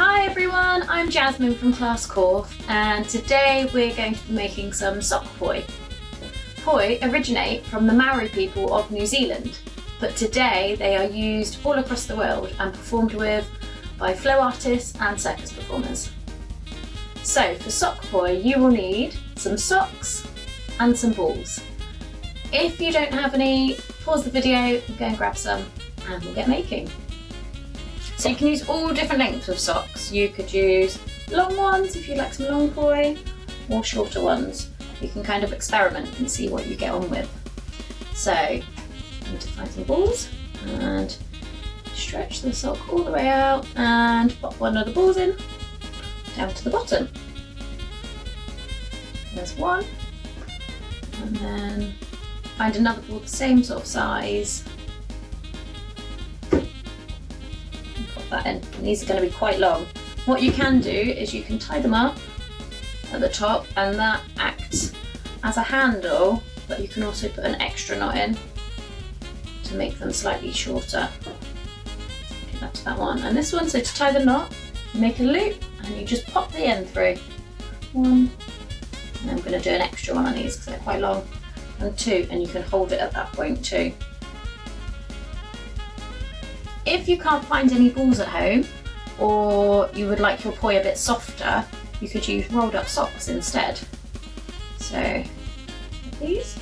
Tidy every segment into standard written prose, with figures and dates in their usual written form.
Hi everyone, I'm Jasmin from Class Corf, and today we're going to be making some sock poi. Poi originate from the Maori people of New Zealand, but today they are used all across the world and performed with by flow artists and circus performers. So for sock poi you will need some socks and some balls. If you don't have any, pause the video, go and grab some and we'll get making. So you can use all different lengths of socks. You could use long ones if you like some long poi, or shorter ones. You can kind of experiment and see what you get on with. So you need to find some balls and stretch the sock all the way out and pop one of the balls in down to the bottom. There's one, and then find another ball the same sort of size. That in. And these are going to be quite long. What you can do is you can tie them up at the top and that acts as a handle, but you can also put an extra knot in to make them slightly shorter. Give that to that one. And this one, so to tie the knot, you make a loop and you just pop the end through. One, and I'm going to do an extra one on these because they're quite long, and two, and you can hold it at that point too. If you can't find any balls at home, or you would like your poi a bit softer, you could use rolled up socks instead. So these,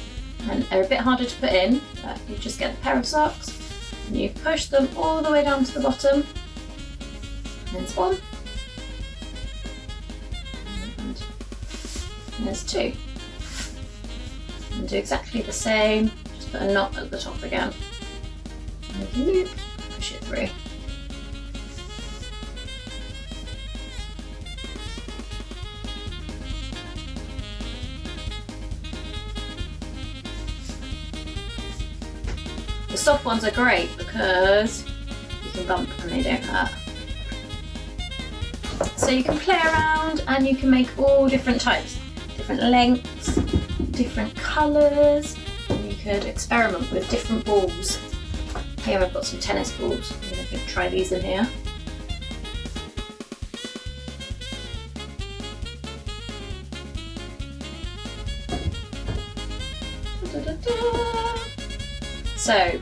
and they're a bit harder to put in, but you just get a pair of socks and you push them all the way down to the bottom. And there's one, and there's two. And do exactly the same, just put a knot at the top again. Make a loop. Push it through. The soft ones are great because you can bump and they don't hurt. So you can play around and you can make all different types, different lengths, different colours, and you could experiment with different balls. Here I've got some tennis balls. I'm going to try these in here. So,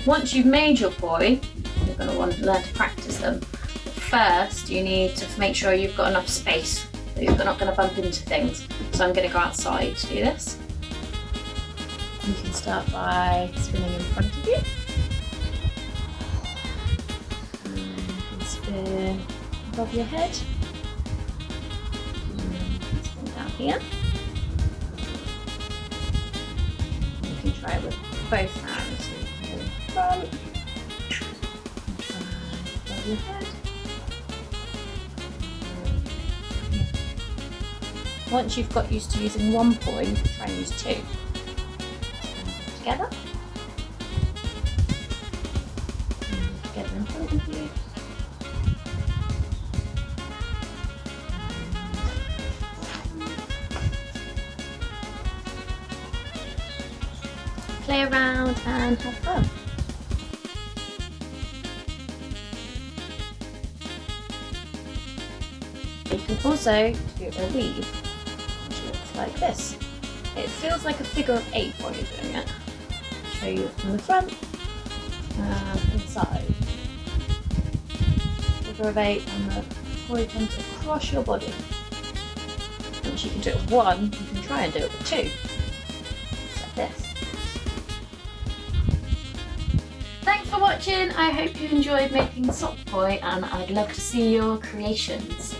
once you've made your poi, you're going to want to learn to practice them. But first, you need to make sure you've got enough space that you're not going to bump into things. So I'm going to go outside to do this. You can start by spinning in front of you. Spin above your head, and spin down here. And you can try it with both hands. In front, and try above your head. Once you've got used to using one poi, you can try and use two. Together. And together in front of you. Play around and have fun. You can also do a weave, which looks like this. It feels like a figure of 8 while you're doing it. I'll show you from the front and inside. Figure of 8 and the poi comes across your body. Once you can do it with one, you can try and do it with two. Like this. Thanks for watching. I hope you enjoyed making sock poi and I'd love to see your creations.